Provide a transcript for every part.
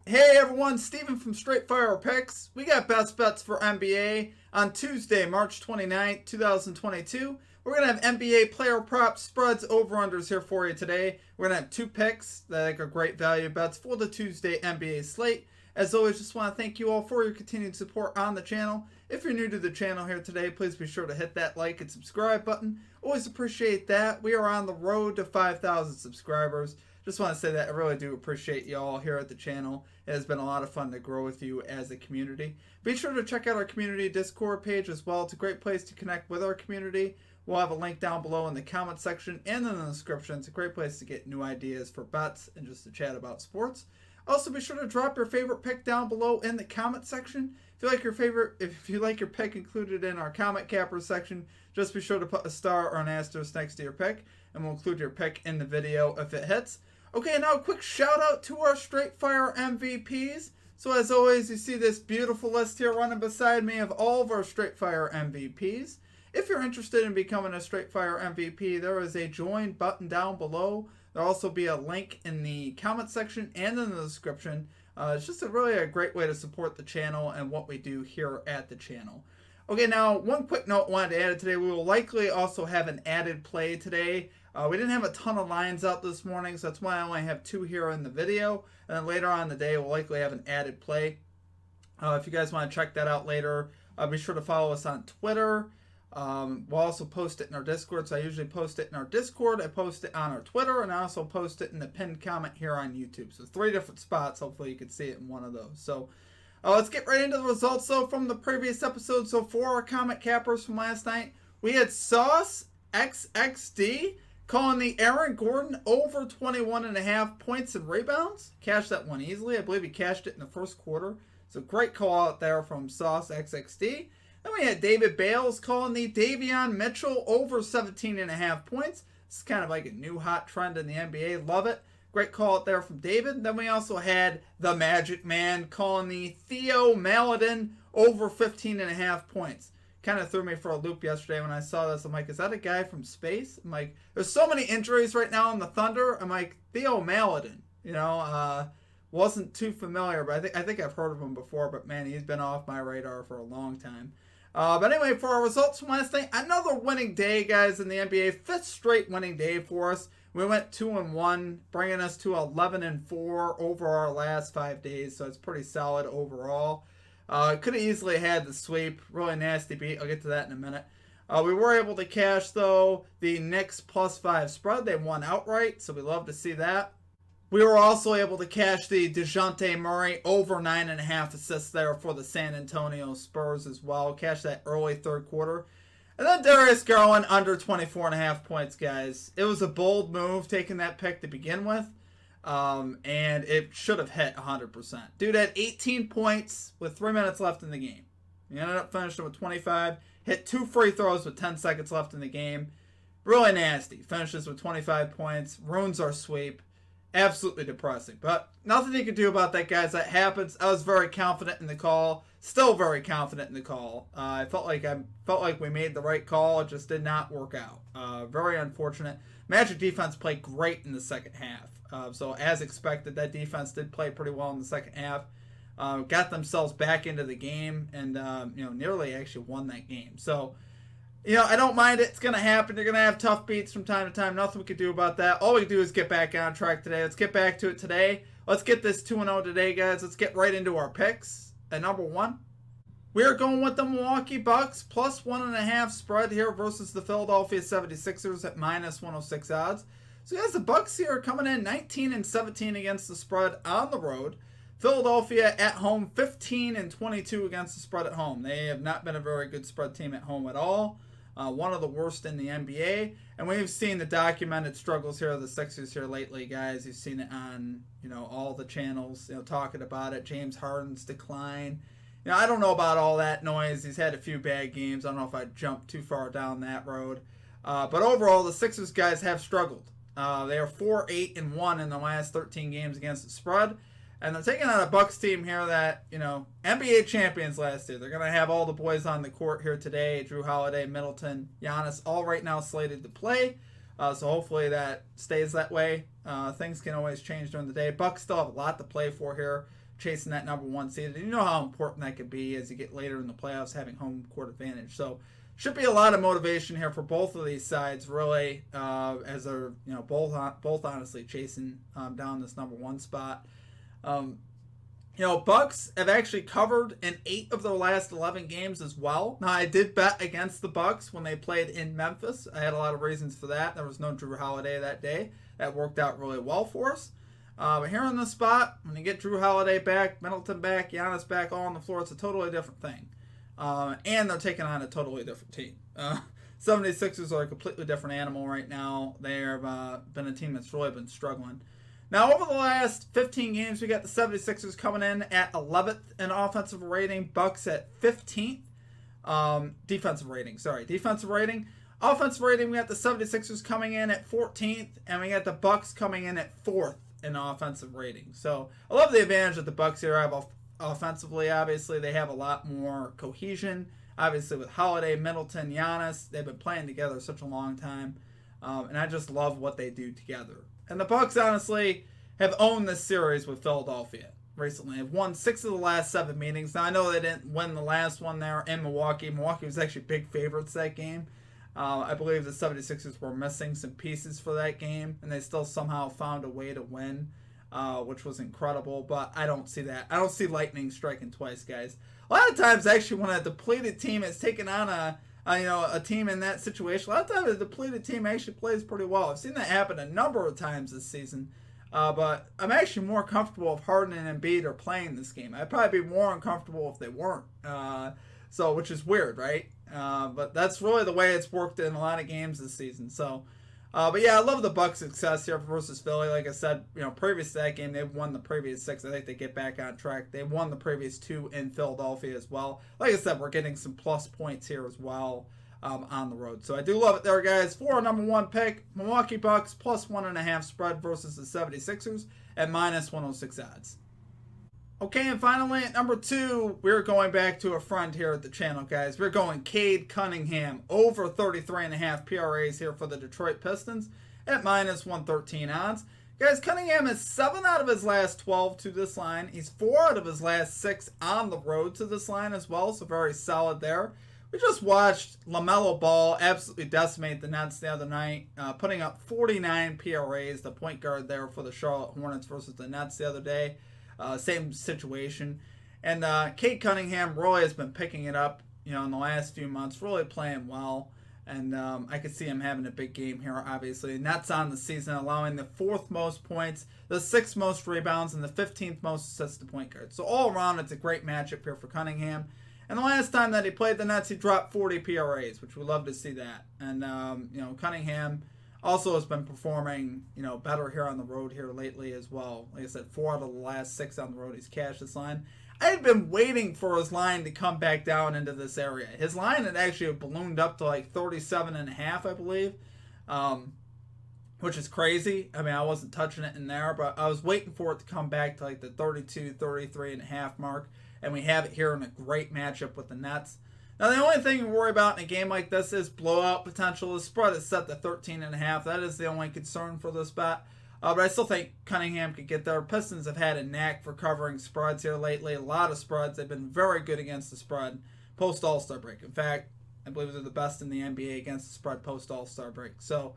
Hey everyone, Steven from Straight Fire Picks. We got best bets for NBA on Tuesday, March 29th, 2022. We're going to have NBA player props, spreads, over-unders here for you today. We're going to have two picks that are great value bets for the Tuesday NBA slate. As always, just want to thank you all for your continued support on the channel. If you're new to the channel here today, please be sure to hit that like and subscribe button. Always appreciate that. We are on the road to 5,000 subscribers. Just want to say that I really do appreciate y'all here at the channel. It has been a lot of fun to grow with you as a community. Be sure to check out our community Discord page as well. It's a great place to connect with our community. We'll have a link down below in the comment section and in the description. It's a great place to get new ideas for bets and just to chat about sports. Also, be sure to drop your favorite pick down below in the comment section. If you like your pick included in our comment capper section, just be sure to put a star or an asterisk next to your pick, and we'll include your pick in the video if it hits. Okay, now a quick shout out to our Straight Fire MVPs. So as always, you see this beautiful list here running beside me of all of our Straight Fire MVPs. If you're interested in becoming a Straight Fire MVP, there is a join button down below. There'll also be a link in the comment section and in the description. It's just really a great way to support the channel and what we do here at the channel. Okay, now one quick note I wanted to add today. We will likely also have an added play today. We didn't have a ton of lines out this morning, so that's why I only have two here in the video. And then later on in the day, we'll likely have an added play. If you guys want to check that out later, be sure to follow us on Twitter. We'll also post it in our Discord. So I usually post it in our Discord. I post it on our Twitter, and I also post it in the pinned comment here on YouTube. So 3 different spots. Hopefully you can see it in one of those. So let's get right into the results though from the previous episode. So for our comment cappers from last night, we had Sauce XXD calling the Aaron Gordon over 21.5 points and rebounds. Cashed that one easily. I believe he cashed it in the first quarter. So great call out there from Sauce XXD. Then we had David Bales calling the Davion Mitchell over 17.5 points. This is kind of like a new hot trend in the NBA. Love it. Great call out there from David. Then we also had the Magic Man calling the Theo Maledon over 15.5 points. Kind of threw me for a loop yesterday when I saw this. I'm like, is that a guy from space? I'm like, there's so many injuries right now in the Thunder. I'm like, Theo Maledon, wasn't too familiar, but I think I've heard of him before. But man, he's been off my radar for a long time. But anyway, for our results from last night, another winning day, guys, in the NBA. 5th straight winning day for us. We went 2-1, bringing us to 11-4 over our last 5 days. So it's pretty solid overall. Could have easily had the sweep. Really nasty beat. I'll get to that in a minute. We were able to cash, though, the Knicks +5 spread. They won outright, so we love to see that. We were also able to cash the DeJounte Murray over 9.5 assists there for the San Antonio Spurs as well. Cash that early third quarter. And then Darius Garland under 24.5 points, guys. It was a bold move taking that pick to begin with. And it should have hit 100%. Dude had 18 points with 3 minutes left in the game. He ended up finishing with 25. Hit 2 free throws with 10 seconds left in the game. Really nasty. Finishes with 25 points. Ruins our sweep. Absolutely depressing. But nothing you can do about that, guys. That happens. I was very confident in the call. Still very confident in the call. I felt like we made the right call. It just did not work out. Very unfortunate. Magic defense played great in the second half. So as expected, that defense did play pretty well in the second half. Got themselves back into the game and nearly actually won that game. So I don't mind it. It's going to happen. You're going to have tough beats from time to time. Nothing we can do about that. All we can do is get back on track today. Let's get back to it today. Let's get this 2-0 today, guys. Let's get right into our picks. At number 1, we are going with the Milwaukee Bucks +1.5 spread here versus the Philadelphia 76ers at -106 odds. So guys, the Bucks here are coming in 19-17 against the spread on the road. Philadelphia at home 15-22 against the spread at home. They have not been a very good spread team at home at all. One of the worst in the NBA. And we've seen the documented struggles here of the Sixers here lately, guys. You've seen it on, all the channels, talking about it. James Harden's decline. I don't know about all that noise. He's had a few bad games. I don't know if I'd jump too far down that road. But overall, the Sixers guys have struggled. They are 4-8-1 in the last 13 games against the spread. And they're taking on a Bucks team here that, NBA champions last year. They're going to have all the boys on the court here today. Drew Holiday, Middleton, Giannis, all right now slated to play. So hopefully that stays that way. Things can always change during the day. Bucks still have a lot to play for here. chasing that number 1 seed. And you know how important that could be as you get later in the playoffs, having home court advantage. So should be a lot of motivation here for both of these sides, really, as they're both honestly chasing down this number 1 spot. Bucks have actually covered in 8 of their last 11 games as well. Now, I did bet against the Bucks when they played in Memphis. I had a lot of reasons for that. There was no Drew Holiday that day. That worked out really well for us. But here on the spot, when you get Drew Holiday back, Middleton back, Giannis back, all on the floor, it's a totally different thing. And they're taking on a totally different team. 76ers are a completely different animal right now. They've been a team that's really been struggling. Now, over the last 15 games, we got the 76ers coming in at 11th in offensive rating, Bucks at 15th. Defensive rating. Offensive rating, we got the 76ers coming in at 14th, and we got the Bucks coming in at 4th in offensive rating. So, I love the advantage that the Bucks here have offensively. Obviously, they have a lot more cohesion. Obviously, with Holiday, Middleton, Giannis, they've been playing together such a long time. And I just love what they do together. And the Bucks, honestly, have owned this series with Philadelphia recently. They've won 6 of the last 7 meetings. Now, I know they didn't win the last one there in Milwaukee. Milwaukee was actually big favorites that game. I believe the 76ers were missing some pieces for that game, and they still somehow found a way to win, which was incredible. But I don't see that. I don't see lightning striking twice, guys. A lot of times, actually, when a depleted team is taking on a team in that situation, a lot of times a depleted team actually plays pretty well. I've seen that happen a number of times this season. But I'm actually more comfortable if Harden and Embiid are playing this game. I'd probably be more uncomfortable if they weren't. Which is weird, right? But that's really the way it's worked in a lot of games this season. But yeah, I love the Bucks' success here versus Philly. Like I said, previous to that game, they've won the previous 6. I think they get back on track. They won the previous 2 in Philadelphia as well. Like I said, we're getting some plus points here as well on the road. So I do love it there, guys. For our number 1 pick, Milwaukee Bucks plus 1.5 spread versus the 76ers at minus 106 odds. Okay, and finally, at number 2, we're going back to a friend here at the channel, guys. We're going Cade Cunningham over 33.5 PRAs here for the Detroit Pistons at minus 113 odds. Guys, Cunningham is 7 out of his last 12 to this line. He's 4 out of his last 6 on the road to this line as well, so very solid there. We just watched LaMelo Ball absolutely decimate the Nets the other night, putting up 49 PRAs, the point guard there for the Charlotte Hornets versus the Nets the other day. Same situation. And Cade Cunningham really has been picking it up, in the last few months, really playing well. And I could see him having a big game here, obviously. Nets on the season, allowing the 4th most points, the 6th most rebounds, and the 15th most assists to point guard. So all around, it's a great matchup here for Cunningham. And the last time that he played the Nets, he dropped 40 PRAs, which we love to see that. And, Cunningham also has been performing, better here on the road here lately as well. Like I said, 4 out of the last 6 on the road, he's cashed this line. I had been waiting for his line to come back down into this area. His line had actually ballooned up to like 37.5, I believe, which is crazy. I mean, I wasn't touching it in there, but I was waiting for it to come back to like the 32, 33.5 mark. And we have it here in a great matchup with the Nets. Now, the only thing you worry about in a game like this is blowout potential. The spread is set to 13.5. That is the only concern for this bet. But I still think Cunningham could get there. Pistons have had a knack for covering spreads here lately. A lot of spreads. They've been very good against the spread post All-Star break. In fact, I believe they're the best in the NBA against the spread post All-Star break. So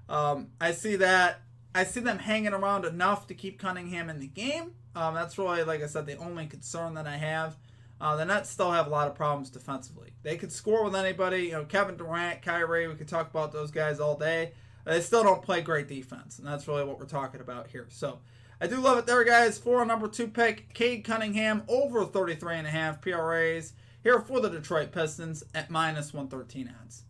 I see that. I see them hanging around enough to keep Cunningham in the game. That's really, like I said, the only concern that I have. The Nets still have a lot of problems defensively. They could score with anybody. Kevin Durant, Kyrie, we could talk about those guys all day. They still don't play great defense, and that's really what we're talking about here. So I do love it there, guys. For our number 2 pick, Cade Cunningham over 33.5 PRAs here for the Detroit Pistons at minus 113 odds.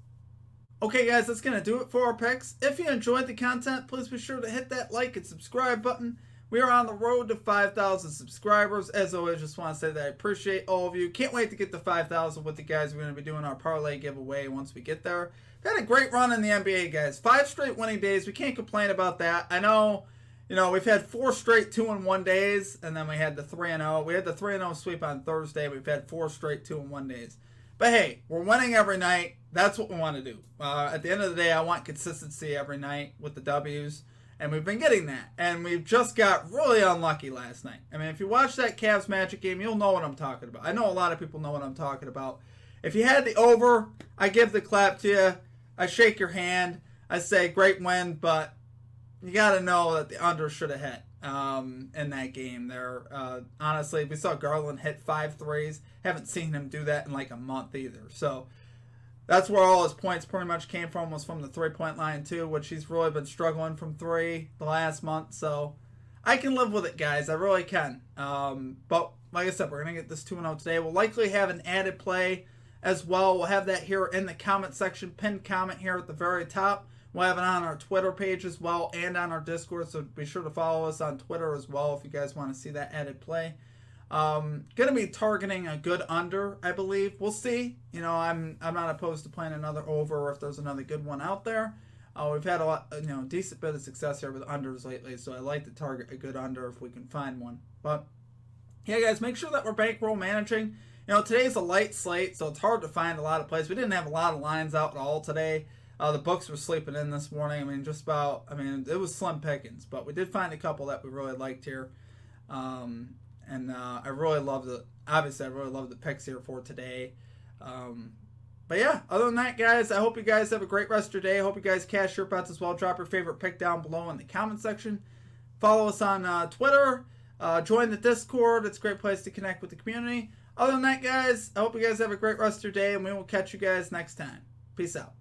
Okay, guys, that's going to do it for our picks. If you enjoyed the content, please be sure to hit that like and subscribe button. We are on the road to 5,000 subscribers. As always, just want to say that I appreciate all of you. Can't wait to get to 5,000 with you guys. We're going to be doing our parlay giveaway once we get there. We've had a great run in the NBA, guys. 5 straight winning days. We can't complain about that. I know, we've had 4 straight 2-1 days, and then we had the 3-0. We had the 3-0 sweep on Thursday. We've had 4 straight 2-1 days. But hey, we're winning every night. That's what we want to do. At the end of the day, I want consistency every night with the W's. And we've been getting that. And we just got really unlucky last night. I mean, if you watch that Cavs Magic game, you'll know what I'm talking about. I know a lot of people know what I'm talking about. If you had the over, I give the clap to you. I shake your hand. I say, great win, but you got to know that the under should have hit in that game there. Honestly, we saw Garland hit 5 threes. Haven't seen him do that in like a month either. So that's where all his points pretty much came from, was from the three-point line too, which he's really been struggling from 3 the last month. So I can live with it, guys. I really can. But like I said, we're going to get this 2-0 today. We'll likely have an added play as well. We'll have that here in the comment section, pinned comment here at the very top. We'll have it on our Twitter page as well and on our Discord, so be sure to follow us on Twitter as well if you guys want to see that added play. Going to be targeting a good under, I believe. We'll see. You know, I'm not opposed to playing another over if there's another good one out there. We've had a lot, decent bit of success here with unders lately, so I like to target a good under if we can find one. But yeah, guys, make sure that we're bankroll managing. You know, today's a light slate, so it's hard to find a lot of plays. We didn't have a lot of lines out at all today. The books were sleeping in this morning. It was slim pickings, but we did find a couple that we really liked here. I really loved it. Obviously, I really loved the picks here for today. But yeah, other than that, guys, I hope you guys have a great rest of your day. I hope you guys cash your bets as well. Drop your favorite pick down below in the comment section. Follow us on Twitter. Join the Discord. It's a great place to connect with the community. Other than that, guys, I hope you guys have a great rest of your day, and we will catch you guys next time. Peace out.